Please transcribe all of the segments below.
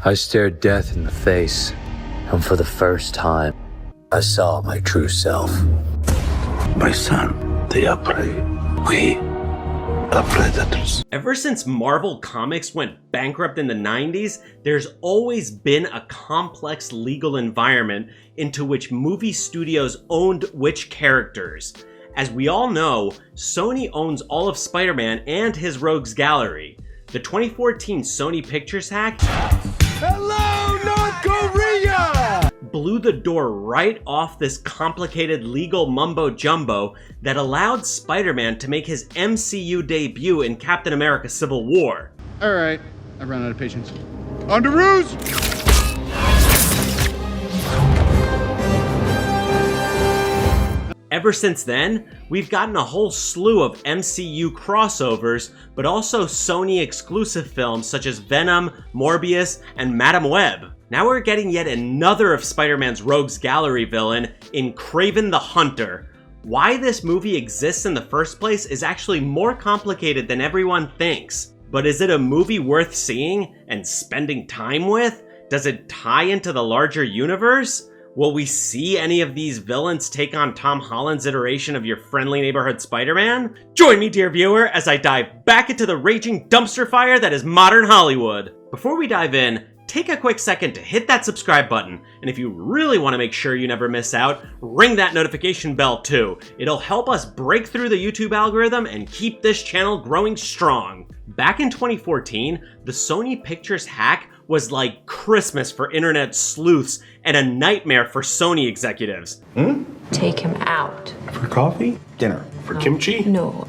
I stared death in the face, and for the first time, I saw my true self. My son, they are prey. We are predators. Ever since Marvel Comics went bankrupt in the 90s, there's always been a complex legal environment into which movie studios owned which characters. As we all know, Sony owns all of Spider-Man and his rogues gallery. The 2014 Sony Pictures hack Hello, North Korea! blew the door right off this complicated legal mumbo-jumbo that allowed Spider-Man to make his MCU debut in Captain America Civil War. All right, I've run out of patience. On to ruse! Ever since then, we've gotten a whole slew of MCU crossovers, but also Sony exclusive films such as Venom, Morbius, and Madam Web. Now we're getting yet another of Spider-Man's rogues gallery villain in Kraven the Hunter. Why this movie exists in the first place is actually more complicated than everyone thinks. But is it a movie worth seeing and spending time with? Does it tie into the larger universe? Will we see any of these villains take on Tom Holland's iteration of your friendly neighborhood Spider-Man? Join me, dear viewer, as I dive back into the raging dumpster fire that is modern Hollywood. Before we dive in, take a quick second to hit that subscribe button, and if you really want to make sure you never miss out, ring that notification bell too. It'll help us break through the YouTube algorithm and keep this channel growing strong. Back in 2014, the Sony Pictures hack was like Christmas for internet sleuths and a nightmare for Sony executives. Take him out. For coffee? Dinner? For kimchi? No,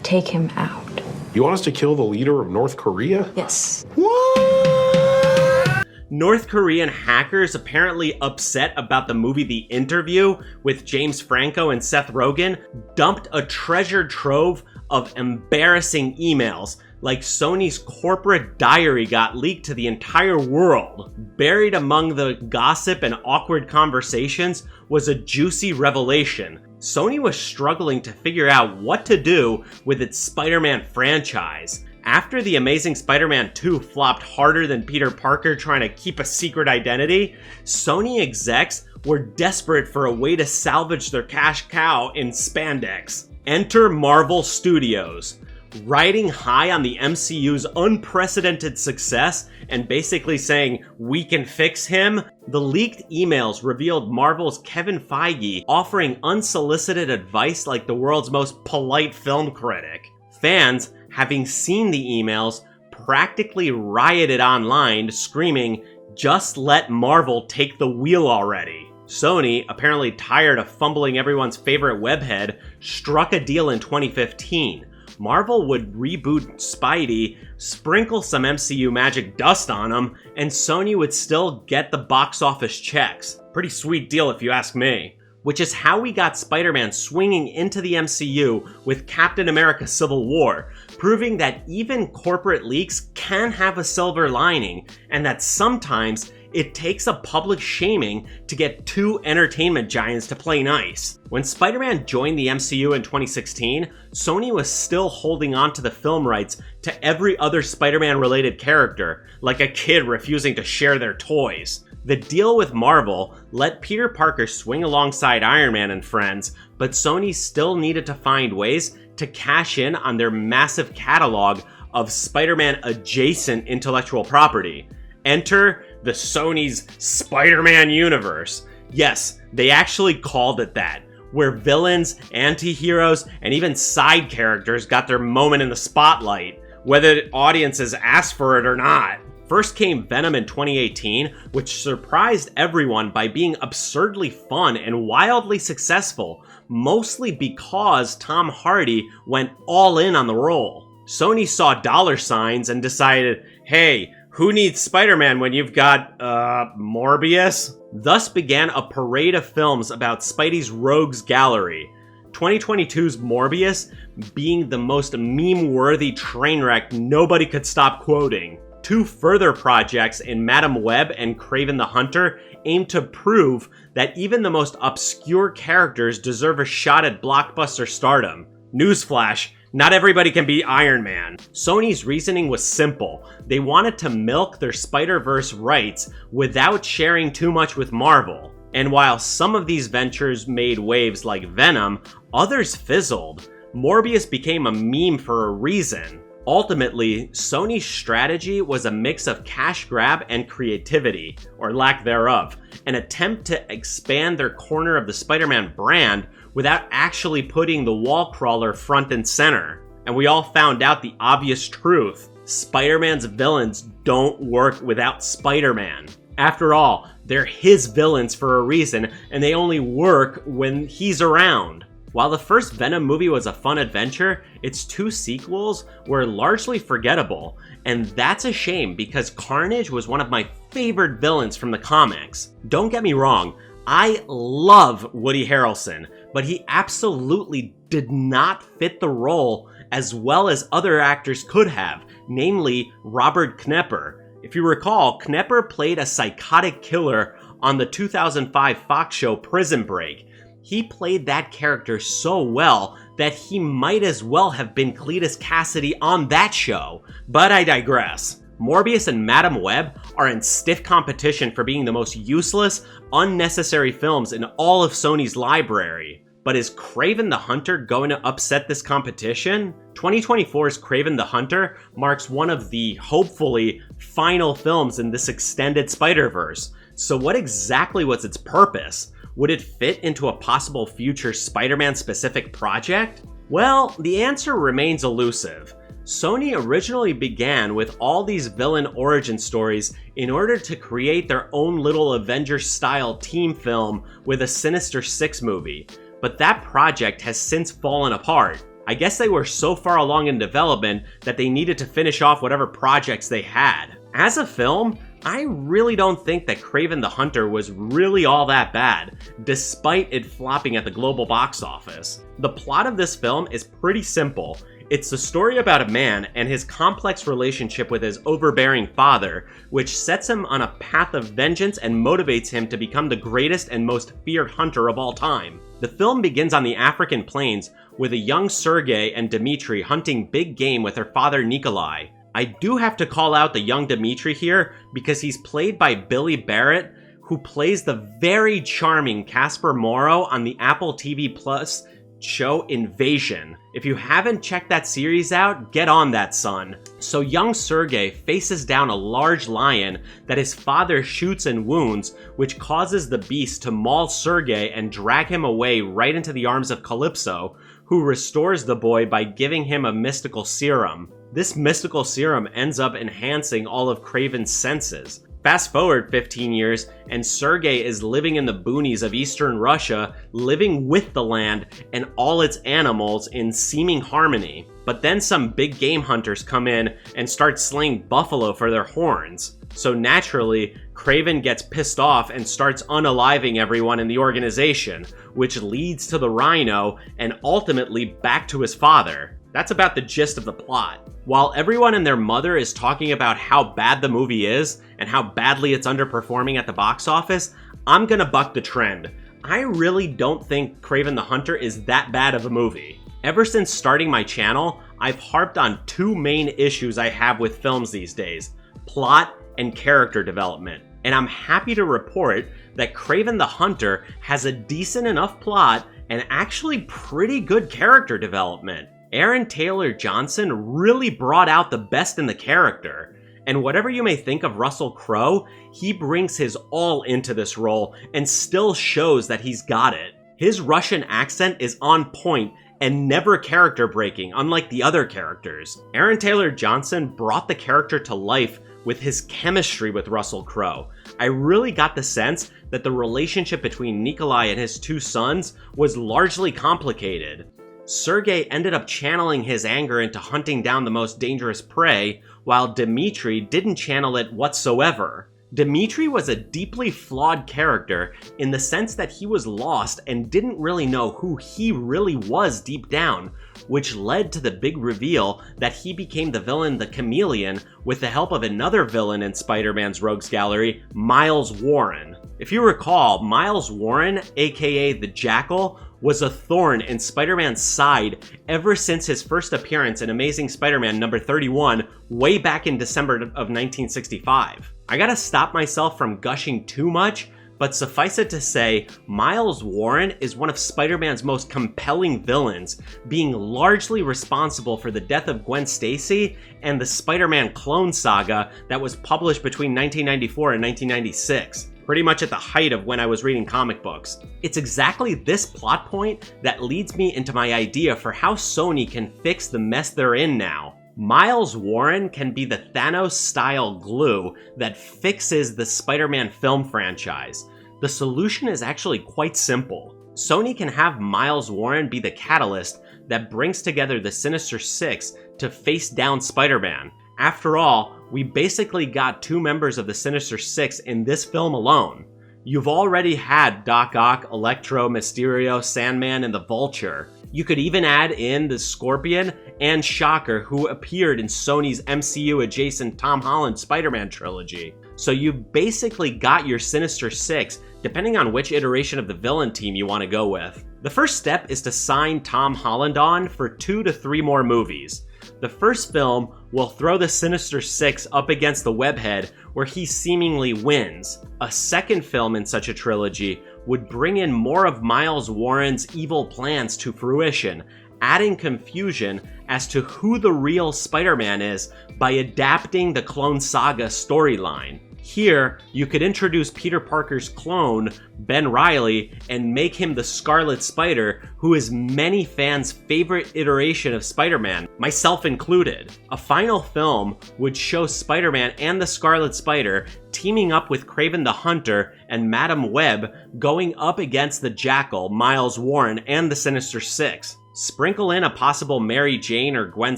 take him out. You want us to kill the leader of North Korea? Yes. What? North Korean hackers apparently upset about the movie The Interview with James Franco and Seth Rogen dumped a treasure trove of embarrassing emails, like Sony's corporate diary got leaked to the entire world. Buried among the gossip and awkward conversations was a juicy revelation. Sony was struggling to figure out what to do with its Spider-Man franchise. After The Amazing Spider-Man 2 flopped harder than Peter Parker trying to keep a secret identity, Sony execs were desperate for a way to salvage their cash cow in spandex. Enter Marvel Studios. Riding high on the MCU's unprecedented success and basically saying, we can fix him, the leaked emails revealed Marvel's Kevin Feige offering unsolicited advice like the world's most polite film critic. Fans, having seen the emails, practically rioted online, screaming, "Just let Marvel take the wheel already." Sony, apparently tired of fumbling everyone's favorite webhead, struck a deal in 2015. Marvel would reboot Spidey, sprinkle some MCU magic dust on him, and Sony would still get the box office checks. Pretty sweet deal if you ask me. Which is how we got Spider-Man swinging into the MCU with Captain America Civil War, proving that even corporate leaks can have a silver lining, and that sometimes it takes a public shaming to get two entertainment giants to play nice. When Spider-Man joined the MCU in 2016, Sony was still holding on to the film rights to every other Spider-Man related character, like a kid refusing to share their toys. The deal with Marvel let Peter Parker swing alongside Iron Man and friends, but Sony still needed to find ways to cash in on their massive catalog of Spider-Man adjacent intellectual property. Enter the Sony's Spider-Man universe. Yes, they actually called it that, where villains, anti-heroes, and even side characters got their moment in the spotlight, whether audiences asked for it or not. First came Venom in 2018, which surprised everyone by being absurdly fun and wildly successful, mostly because Tom Hardy went all in on the role. Sony saw dollar signs and decided, hey, who needs Spider-Man when you've got, Morbius? Thus began a parade of films about Spidey's rogues gallery. 2022's Morbius being the most meme-worthy train wreck nobody could stop quoting. Two further projects in Madam Web and Kraven the Hunter aim to prove that even the most obscure characters deserve a shot at blockbuster stardom. Newsflash, Not everybody can be Iron Man. Sony's reasoning was simple. They wanted to milk their Spider-Verse rights without sharing too much with Marvel. And while some of these ventures made waves like Venom, others fizzled. Morbius became a meme for a reason. Ultimately, Sony's strategy was a mix of cash grab and creativity, or lack thereof, an attempt to expand their corner of the Spider-Man brand without actually putting the wall crawler front and center. And we all found out the obvious truth. Spider-Man's villains don't work without Spider-Man. After all, they're his villains for a reason, and they only work when he's around. While the first Venom movie was a fun adventure, its 2 sequels were largely forgettable, and that's a shame because Carnage was one of my favorite villains from the comics. Don't get me wrong, I love Woody Harrelson, but he absolutely did not fit the role as well as other actors could have, namely Robert Knepper. If you recall, Knepper played a psychotic killer on the 2005 Fox show Prison Break. He played that character so well that he might as well have been Cletus Cassidy on that show. But I digress. Morbius and Madam Web are in stiff competition for being the most useless, unnecessary films in all of Sony's library. But is Kraven the Hunter going to upset this competition? 2024's Kraven the Hunter marks one of the, hopefully, final films in this extended Spider-Verse. So what exactly was its purpose? Would it fit into a possible future Spider-Man specific project? Well, the answer remains elusive. Sony originally began with all these villain origin stories in order to create their own little Avengers-style team film with a Sinister Six movie, but that project has since fallen apart. I guess they were so far along in development that they needed to finish off whatever projects they had. As a film, I really don't think that Kraven the Hunter was really all that bad, despite it flopping at the global box office. The plot of this film is pretty simple. It's the story about a man and his complex relationship with his overbearing father, which sets him on a path of vengeance and motivates him to become the greatest and most feared hunter of all time. The film begins on the African plains with a young Sergei and Dmitri hunting big game with their father Nikolai. I do have to call out the young Dmitri here because he's played by Billy Barrett, who plays the very charming Casper Morrow on the Apple TV Plus show Invasion. If you haven't checked that series out, get on that, son. So young Sergei faces down a large lion that his father shoots and wounds, which causes the beast to maul Sergei and drag him away right into the arms of Calypso, who restores the boy by giving him a mystical serum. This mystical serum ends up enhancing all of Kraven's senses. Fast forward 15 years, and Sergei is living in the boonies of eastern Russia, living with the land and all its animals in seeming harmony. But then some big game hunters come in and start slaying buffalo for their horns. So naturally, Kraven gets pissed off and starts unaliving everyone in the organization, which leads to the rhino and ultimately back to his father. That's about the gist of the plot. While everyone and their mother is talking about how bad the movie is and how badly it's underperforming at the box office, I'm gonna buck the trend. I really don't think Kraven the Hunter is that bad of a movie. Ever since starting my channel, I've harped on 2 main issues I have with films these days: plot and character development. And I'm happy to report that Kraven the Hunter has a decent enough plot and actually pretty good character development. Aaron Taylor Johnson really brought out the best in the character. And whatever you may think of Russell Crowe, he brings his all into this role and still shows that he's got it. His Russian accent is on point and never character breaking, unlike the other characters. Aaron Taylor Johnson brought the character to life with his chemistry with Russell Crowe. I really got the sense that the relationship between Nikolai and his 2 sons was largely complicated. Sergei ended up channeling his anger into hunting down the most dangerous prey, while Dmitri didn't channel it whatsoever. Dmitri was a deeply flawed character in the sense that he was lost and didn't really know who he really was deep down, which led to the big reveal that he became the villain the Chameleon with the help of another villain in Spider-Man's Rogues Gallery, Miles Warren. If you recall, Miles Warren, aka the Jackal, was a thorn in Spider-Man's side ever since his first appearance in Amazing Spider-Man number 31 way back in December of 1965. I gotta stop myself from gushing too much, but suffice it to say, Miles Warren is one of Spider-Man's most compelling villains, being largely responsible for the death of Gwen Stacy and the Spider-Man clone saga that was published between 1994 and 1996. Pretty much at the height of when I was reading comic books. It's exactly this plot point that leads me into my idea for how Sony can fix the mess they're in now. Miles Warren can be the Thanos-style glue that fixes the Spider-Man film franchise. The solution is actually quite simple. Sony can have Miles Warren be the catalyst that brings together the Sinister Six to face down Spider-Man. After all, we basically got 2 members of the Sinister Six in this film alone. You've already had Doc Ock, Electro, Mysterio, Sandman, and the Vulture. You could even add in the Scorpion and Shocker, who appeared in Sony's MCU-adjacent Tom Holland Spider-Man trilogy. So you've basically got your Sinister Six, depending on which iteration of the villain team you want to go with. The first step is to sign Tom Holland on for 2 to 3 more movies. The first film will throw the Sinister Six up against the webhead where he seemingly wins. A second film in such a trilogy would bring in more of Miles Warren's evil plans to fruition, adding confusion as to who the real Spider-Man is by adapting the Clone Saga storyline. Here, you could introduce Peter Parker's clone, Ben Reilly, and make him the Scarlet Spider, who is many fans' favorite iteration of Spider-Man, myself included. A final film would show Spider-Man and the Scarlet Spider teaming up with Kraven the Hunter and Madam Web going up against the Jackal, Miles Warren, and the Sinister Six. Sprinkle in a possible Mary Jane or Gwen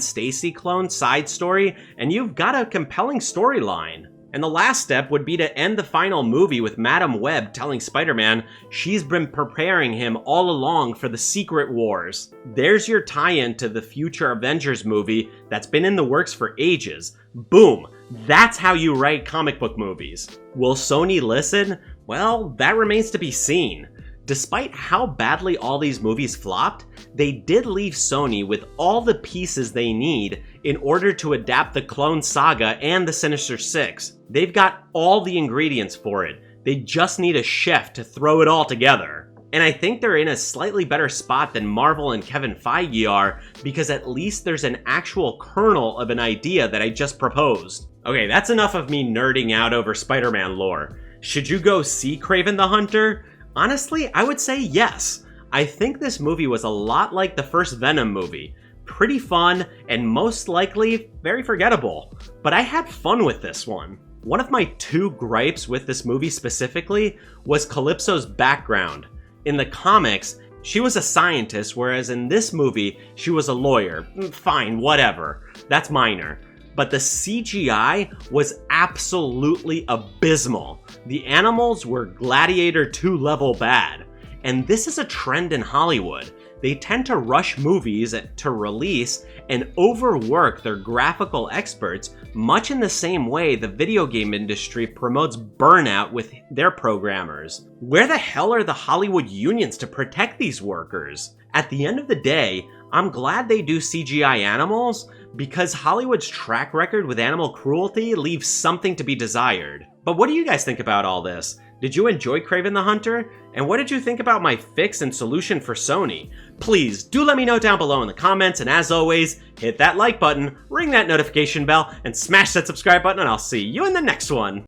Stacy clone side story, and you've got a compelling storyline. And the last step would be to end the final movie with Madam Web telling Spider-Man she's been preparing him all along for the Secret Wars. There's your tie-in to the future Avengers movie that's been in the works for ages. Boom! That's how you write comic book movies. Will Sony listen? Well, that remains to be seen. Despite how badly all these movies flopped, they did leave Sony with all the pieces they need in order to adapt the Clone Saga and the Sinister Six. They've got all the ingredients for it. They just need a chef to throw it all together. And I think they're in a slightly better spot than Marvel and Kevin Feige are, because at least there's an actual kernel of an idea that I just proposed. Okay, that's enough of me nerding out over Spider-Man lore. Should you go see Kraven the Hunter? Honestly, I would say yes. I think this movie was a lot like the first Venom movie. Pretty fun, and most likely very forgettable. But I had fun with this one. One of my 2 gripes with this movie specifically was Calypso's background. In the comics, she was a scientist, whereas in this movie, she was a lawyer. Fine, whatever. That's minor. But the CGI was absolutely abysmal. The animals were Gladiator 2 level bad. And this is a trend in Hollywood. They tend to rush movies to release and overwork their graphical experts, much in the same way the video game industry promotes burnout with their programmers. Where the hell are the Hollywood unions to protect these workers? At the end of the day, I'm glad they do CGI animals, because Hollywood's track record with animal cruelty leaves something to be desired. But what do you guys think about all this? Did you enjoy Kraven the Hunter? And what did you think about my fix and solution for Sony? Please do let me know down below in the comments, and as always, hit that like button, ring that notification bell, and smash that subscribe button, and I'll see you in the next one.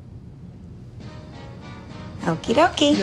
Okie dokie.